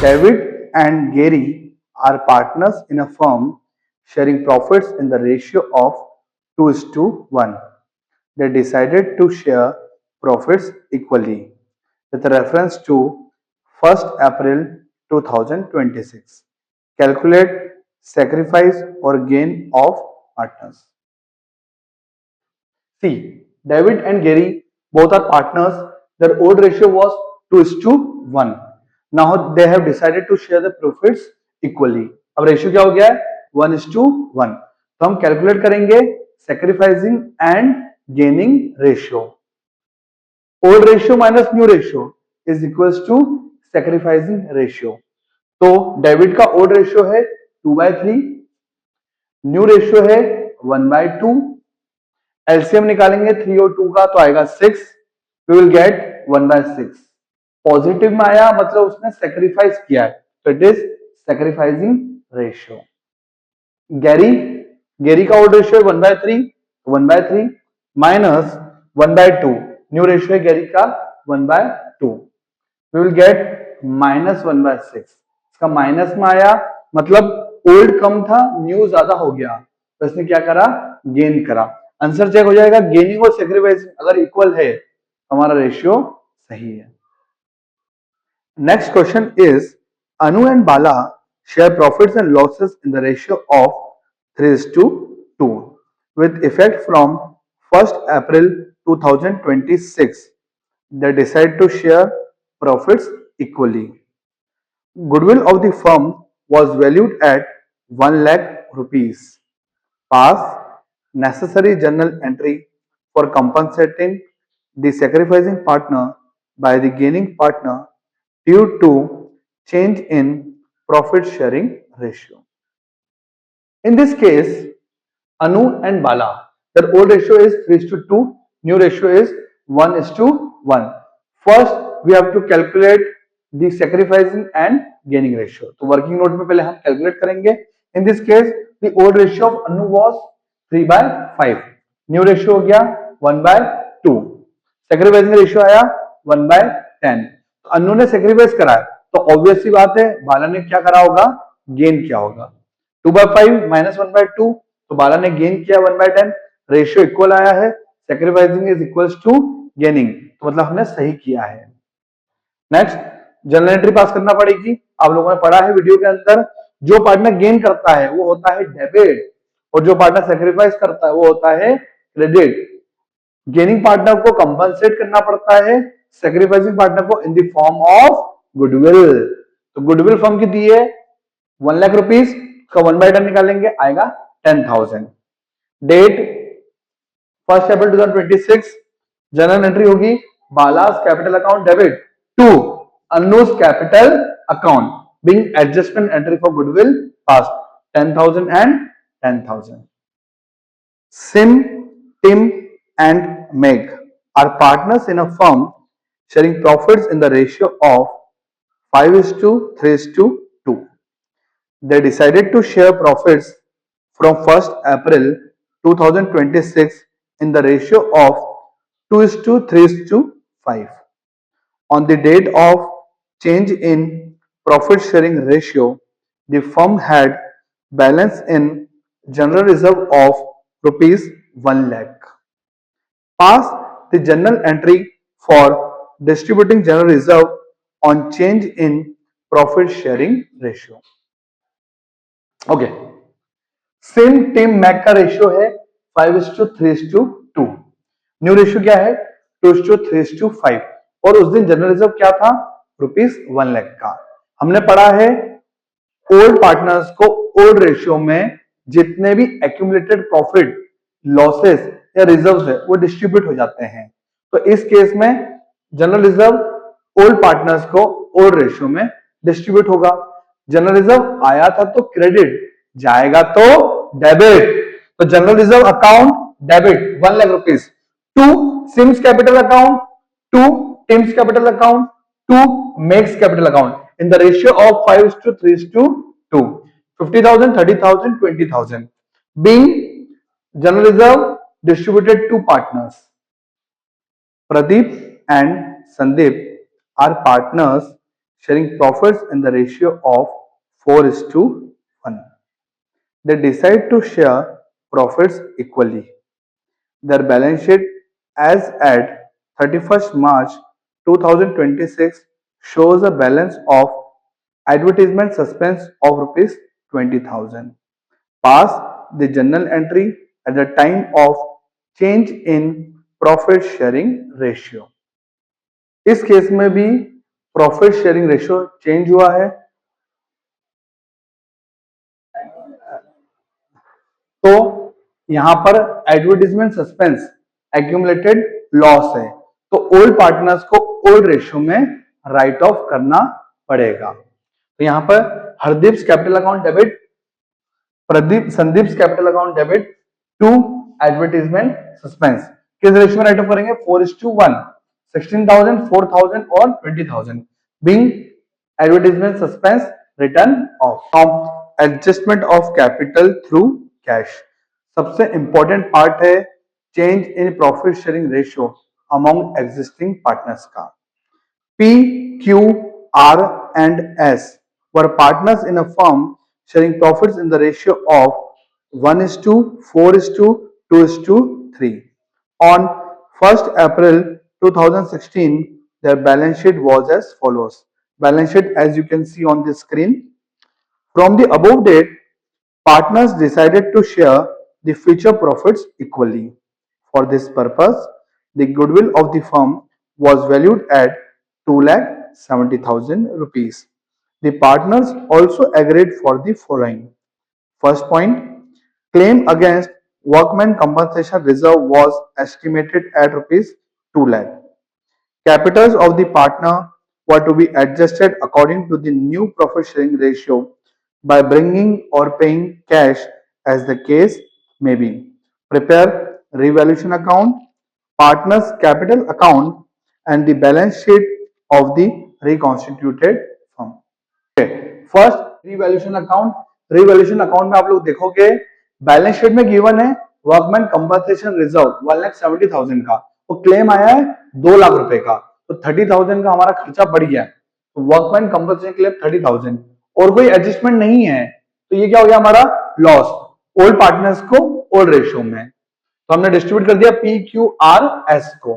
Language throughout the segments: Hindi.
David and Gary are partners in a firm sharing profits in the ratio of 2:1. They decided to share profits equally with reference to 1st April 2026. Calculate sacrifice or gain of partners. See, David and Gary both are partners. Their old ratio was 2:1. Now they have decided to share the profits equally. अब रेशियो क्या हो गया है 1:1. तो हम कैलकुलेट करेंगे sacrificing and gaining ratio. Old ratio minus new ratio is equals to sacrificing ratio. तो डेबिट का ओल्ड रेशियो है 2/3, न्यू रेशियो है 1/2. एलसीएम निकालेंगे 3 और 2 का तो आएगा 6. We will get 1/6. पॉजिटिव में आया मतलब उसने सेक्रीफाइस किया है, तो it is sacrificing ratio. Gary का ओल्ड रेशियो है 1/3 माइनस 1/2. न्यू रेशियो है गैरी का 1/2. We will get -1/6. इसका माइनस में आया मतलब ओल्ड कम था, न्यू ज्यादा हो गया, तो इसने क्या करा गेन करा. आंसर चेक हो जाएगा. गेनिंग और सैक्रिफाइसिंग अगर इक्वल है हमारा रेशियो सही है. Next question is Anu and Bala share profits and losses in the ratio of 3:2 with effect from 1st April 2026. They decide to share profits equally. Goodwill of the firm was valued at 1 lakh rupees. Pass necessary journal entry for compensating the sacrificing partner by the gaining partner due to change in profit sharing ratio. In this case, Anu and Bala, their old ratio is 3:2, new ratio is 1:1. First, we have to calculate the sacrificing and gaining ratio. तो वर्किंग नोट में पहले हम कैलकुलेट करेंगे. In this case, the old ratio of Anu was 3/5. New ratio हो गया 1/2. सैक्रिफाइसिंग रेशियो आया 1/10. तो अनु ने सैक्रिफाइस करा है तो ऑब्वियस सी बात है बाला ने क्या करा होगा, गेन किया होगा. 2/5 माइनस 1/2, तो बाला ने गेन किया 1/10. रेशियो इक्वल आया है, sacrificing is equals to gaining, तो मतलब हमने सही किया है. नेक्स्ट, जर्नल एंट्री पास करना पड़ेगी. आप लोगों ने पढ़ा है वीडियो के अंदर, जो पार्टनर गेन करता है वो होता है डेबिट और जो पार्टनर सैक्रिफाइस करता है वो होता है क्रेडिट. गेनिंग पार्टनर को कंपनसेट करना पड़ता है सैक्रिफाइसिंग पार्टनर को in the form of goodwill. तो गुडविल फर्म की दी है 1 लाख रुपीस का 1/10 निकालेंगे आएगा 10,000. Date 1st April 2026. Journal entry होगी बालास capital account debit to Anu's capital account being adjustment entry for goodwill past 10,000 and 10,000. Sim, Tim and Meg are partners in a firm sharing profits in the ratio of 5:3:2. They decided to share profits from 1st April 2026 in the ratio of 2:3:5. On the date of change in profit sharing ratio, the firm had balance in general reserve of rupees 1 lakh. Pass the journal entry for distributing general reserve on change in profit sharing ratio. Okay. Sim, Tim, Meg का रेशियो है 5:3:2. न्यू रेशियो क्या है 2:3:5. और उस दिन जनरल रिजर्व क्या था रुपीस 1 लाख का. हमने पढ़ा है ओल्ड पार्टनर्स को ओल्ड रेशियो में जितने भी एक्यूमुलेटेड प्रॉफिट, लॉसेस या रिजर्व्स है वो डिस्ट्रीब्यूट हो जाते हैं. तो इस केस में जनरल रिजर्व ओल्ड पार्टनर्स को ओल्ड रेशियो में डिस्ट्रीब्यूट होगा. जनरल रिजर्व आया था तो क्रेडिट, जाएगा तो डेबिट. तो general reserve account debit 1 lakh rupees to Sims capital account, to Tims capital account, to Max capital account in the ratio of 5:3:2. 50,000, 30,000, 20,000 being general reserve distributed to partners. Pradeep and Sandeep are partners sharing profits in the ratio of 4:1. They decide to share profits equally. Their balance sheet as at 31st March 2026 shows a balance of advertisement suspense of rupees 20,000. Pass the journal entry at the time of change in profit sharing ratio. इस केस में भी प्रॉफिट शेयरिंग रेशियो चेंज हुआ है, तो यहां पर एडवर्टीजमेंट सस्पेंस एक्यूमुलेटेड लॉस है, तो ओल्ड पार्टनर्स को ओल्ड रेशियो में राइट ऑफ करना पड़ेगा। तो यहां पर Hardeep capital account debit, Sandeep capital account debit to advertisement suspense किस रेशियो में राइट ऑफ करेंगे? 4:1, 16,000, 4,000 और 20,000 being advertisement suspense written off. Adjustment of capital through cash सबसे इंपॉर्टेंट पार्ट है change in profit sharing ratio among existing partners का। P, Q, R and S were partners in a firm sharing profits in the ratio of 1:4:2:3. On 1st April 2016, their balance sheet was as follows. Balance sheet as you can see on the screen. From the above date, partners decided to share the future profits equally. For this purpose, the goodwill of the firm was valued at 2,70,000 rupees. The partners also agreed for the following. First point, claim against workmen compensation reserve was estimated at rupees 2 lakh. Capitals of the partner were to be adjusted according to the new profit sharing ratio by bringing or paying cash as the case may be. Prepare revaluation account, partners capital account and the balance sheet of the reconstituted firm. First revaluation account. Revaluation account में आप लोग देखोगे बैलेंस शीट में गिवन है वर्कमैन कंपनसेशन रिजर्व 1,70,000 का, तो क्लेम आया है 2 लाख रुपए का, तो 30,000 का हमारा खर्चा बढ़ गया, तो वर्कमैन कंपनसेशन क्लेम 30,000 और कोई एडजस्टमेंट नहीं है, तो ये क्या हो गया हमारा लॉस ओल्ड पार्टनर्स को ओल्ड रेशियो में, तो हमने डिस्ट्रीब्यूट कर दिया पी क्यू आर एस को।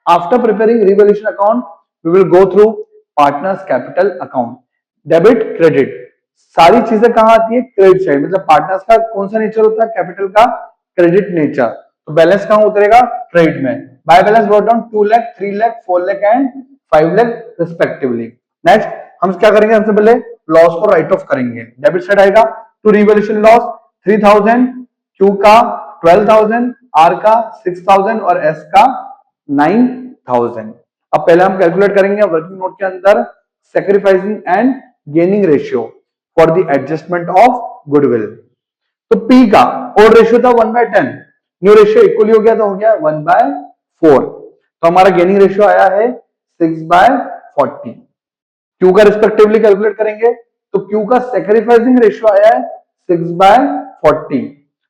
After preparing revaluation account we will go through partners capital account. Debit credit सारी चीजें कहां आती है? क्रेडिट साइड, मतलब पार्टनर्स का कौन सा नेचर होता है? कैपिटल का क्रेडिट नेचर, तो बैलेंस कहां उतरेगा? क्रेडिट में। By balance brought down 2 lakh, 3 lakh, 4 lakh and 5 lakh respectively. Next हम क्या करेंगे? सबसे पहले लॉस को राइट ऑफ करेंगे। डेबिट साइड आएगा टू रिवैल्यूएशन लॉस 3,000, क्यू का 12,000, आर का 6,000 और एस का 9,000। अब पहले हम कैलकुलेट करेंगे वर्किंग नोट के अंदर sacrificing and gaining ratio for the adjustment of goodwill. तो P का ओल्ड रेशियो था 1/10, न्यू रेशियो इक्वली हो गया, तो हो गया 1/4, तो हमारा गेनिंग रेशियो आया है 6/40। Q का रिस्पेक्टिवली कैलकुलेट करेंगे तो Q का सैक्रिफाइसिंग रेशियो आया है 6/40,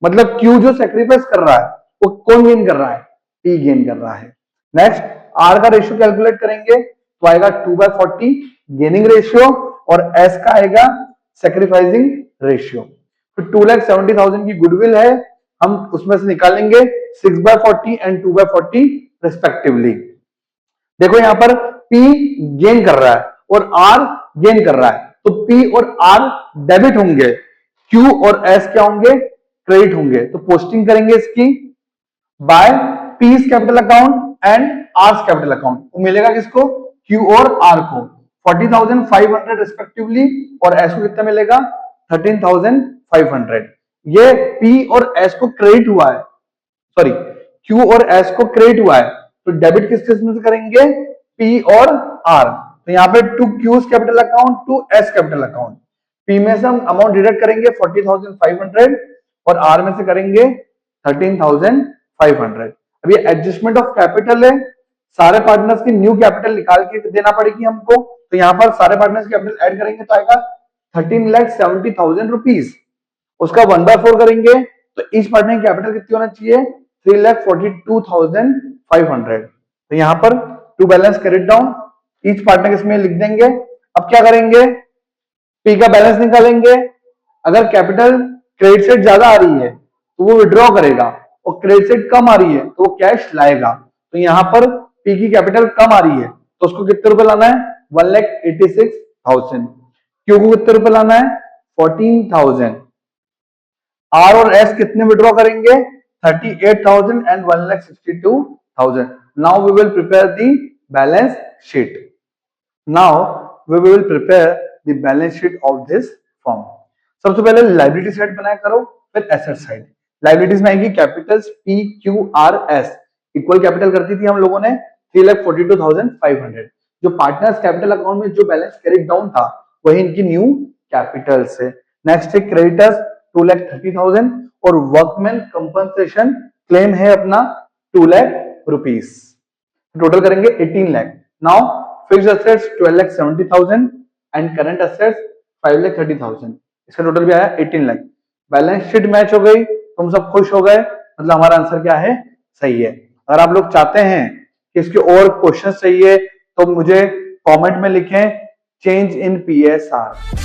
मतलब Q जो सैक्रिफाइस कर रहा है वो कौन गेन कर रहा है? P गेन कर रहा है। नेक्स्ट R का रेशियो कैलकुलेट करेंगे तो आएगा 2/40 गेनिंग रेशियो और S का आएगा सैक्रिफाइसिंग रेशियो। तो 2,70,000 की गुडविल है, हम उसमें से निकालेंगे 6/40 एंड 2/40 रिस्पेक्टिवली। देखो यहां पर P गेन कर रहा है और R गेन कर रहा है, तो P और R डेबिट होंगे, Q और S क्या होंगे? क्रेडिट होंगे, तो पोस्टिंग करेंगे इसकी by P's capital account and R's capital account, तो मिलेगा किसको? Q और R को 40,500 रिस्पेक्टिवली और S को कितना मिलेगा? 13,500। ये P और S को क्रेडिट हुआ है, सॉरी Q और S को क्रेडिट हुआ है, तो डेबिट किस किस में से करेंगे? P और R, तो यहाँ पे to Q's capital account to S capital account. P में से हम अमाउंट डिडक्ट करेंगे 40,500 और R में से करेंगे 13,500। अब ये एडजस्टमेंट ऑफ कैपिटल है, सारे पार्टनर्स की न्यू कैपिटल निकाल के देना पड़ेगी हमको, तो यहाँ पर सारे पार्टनर्स कैपिटल ऐड करेंगे तो आएगा 13,70,000 रुपीज, उसका 1/4 करेंगे तो ईच पार्टनर की कैपिटल कितनी होना चाहिए? 3,42,500। तो यहाँ पर to balance credit down each partner इसमें लिख देंगे अब क्या करेंगे, पी का बैलेंस निकालेंगे। अगर कैपिटल क्रेडिट साइड ज्यादा आ रही है तो वो विड्रॉ करेगा, और क्रेडिट साइड कम आ रही है तो वो कैश लाएगा। तो यहां पर पी की कैपिटल कम आ रही है तो उसको कितने रुपए लाना है, 1,86,000। क्यू को कितने रुपए लाना है, 14,000। आर और एस कितने विड्रॉ करेंगे, 38,000 and 1,62,000। Now we will prepare the balance sheet. Now we will prepare the balance sheet of this form. सबसे पहले लाइबिलिटी साइड बनाया करो, फिर एसेट साइड। लाइबिलिटीज में आएगी Capitals P Q R S. Equal capital करती थी हम लोगों ने 3,42,500। जो पार्टनर्स कैपिटल अकाउंट में जो बैलेंस कैरिड डाउन था वही इनकी न्यू कैपिटल से। नेक्स्ट है क्रेडिटर्स 2,30,000 और वर्कमैन कंपनसेशन क्लेम है अपना 2 लाख रुपीस। टोटल करेंगे 18 lakh. Now fixed assets 12,70,000 and current assets 5,30,000। इसका टोटल भी आया 18 लाख। बैलेंस शीट मैच हो गई, तुम सब खुश हो गए, मतलब हमारा आंसर क्या है, सही है। अगर आप लोग चाहते हैं कि इसके और क्वेश्चन चाहिए तो मुझे कमेंट में लिखें चेंज इन पीएसआर।